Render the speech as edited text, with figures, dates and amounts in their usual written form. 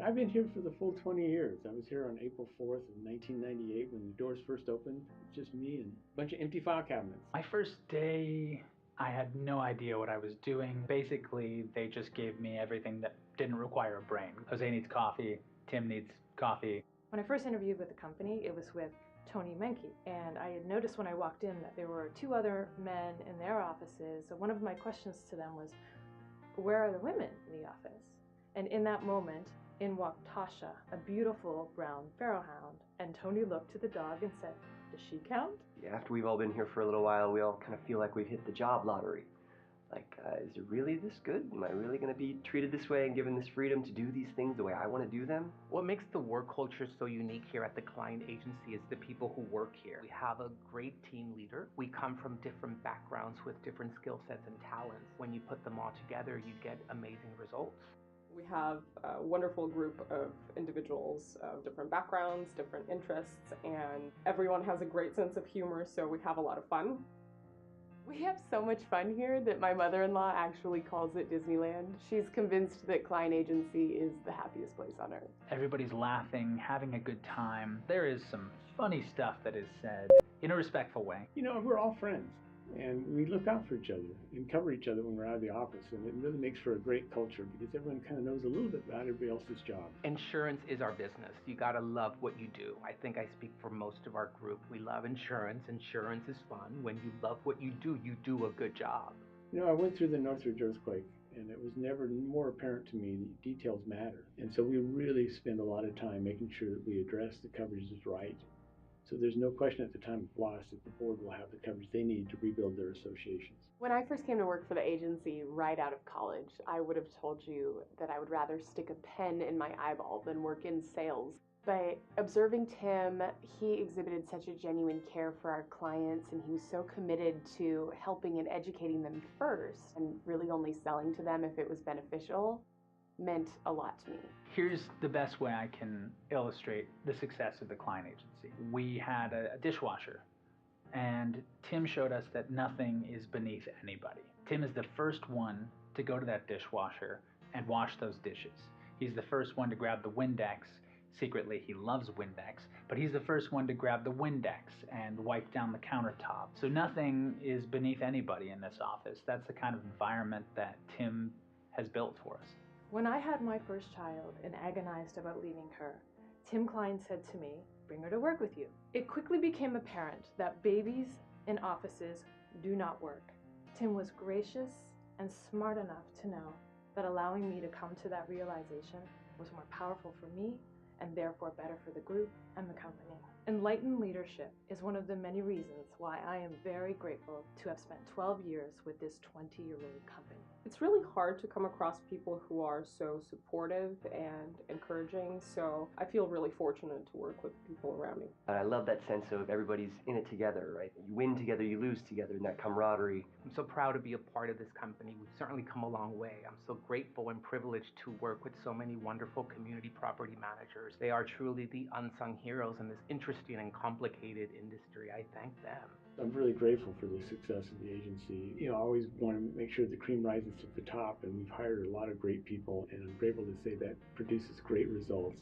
I've been here for the full 20 years. I was here on April 4th of 1998 when the doors first opened. Just me and a bunch of empty file cabinets. My first day, I had no idea what I was doing. Basically, they just gave me everything that didn't require a brain. Jose needs coffee, Tim needs coffee. When I first interviewed with the company, it was with Tony Menke, and I had noticed when I walked in that there were two other men in their offices. So one of my questions to them was, where are the women in the office? And in that moment, in walked Tasha, a beautiful brown pharaoh hound, and Tony looked to the dog and said, does she count? After we've all been here for a little while, we all kind of feel like we've hit the job lottery. Like, is it really this good? Am I really going to be treated this way and given this freedom to do these things the way I want to do them? What makes the work culture so unique here at the client agency is the people who work here. We have a great team leader. We come from different backgrounds with different skill sets and talents. When you put them all together, you get amazing results. We have a wonderful group of individuals of different backgrounds, different interests, and everyone has a great sense of humor, so we have a lot of fun. We have so much fun here that my mother-in-law actually calls it Disneyland. She's convinced that client agency is the happiest place on earth. Everybody's laughing, having a good time. There is some funny stuff that is said in a respectful way. You know, we're all friends, and we look out for each other and cover each other when we're out of the office, and it really makes for a great culture because everyone kind of knows a little bit about everybody else's job. Insurance is our business. You gotta love what you do. I think I speak for most of our group. We love insurance. Insurance is fun. When you love what you do a good job. You know, I went through the Northridge earthquake, and it was never more apparent to me that details matter. And so we really spend a lot of time making sure that we address the coverages right. So there's no question at the time of loss that the board will have the coverage they need to rebuild their associations. When I first came to work for the agency right out of college, I would have told you that I would rather stick a pen in my eyeball than work in sales. But observing Tim, he exhibited such a genuine care for our clients, and he was so committed to helping and educating them first and really only selling to them if it was beneficial, meant a lot to me. Here's the best way I can illustrate the success of the client agency. We had a dishwasher, and Tim showed us that nothing is beneath anybody. Tim is the first one to go to that dishwasher and wash those dishes. He's the first one to grab the Windex. Secretly, he loves Windex, but he's the first one to grab the Windex and wipe down the countertop. So nothing is beneath anybody in this office. That's the kind of environment that Tim has built for us. When I had my first child and agonized about leaving her, Tim Klein said to me, bring her to work with you. It quickly became apparent that babies in offices do not work. Tim was gracious and smart enough to know that allowing me to come to that realization was more powerful for me and therefore better for the group and the company. Enlightened leadership is one of the many reasons why I am very grateful to have spent 12 years with this 20-year-old company. It's really hard to come across people who are so supportive and encouraging, so I feel really fortunate to work with people around me. I love that sense of everybody's in it together, right? You win together, you lose together, and that camaraderie. I'm so proud to be a part of this company. We've certainly come a long way. I'm so grateful and privileged to work with so many wonderful community property managers. They are truly the unsung heroes in this interesting and complicated industry. I thank them. I'm really grateful for the success of the agency. You know, I always want to make sure the cream rises to the top, and we've hired a lot of great people, and I'm grateful to say that produces great results.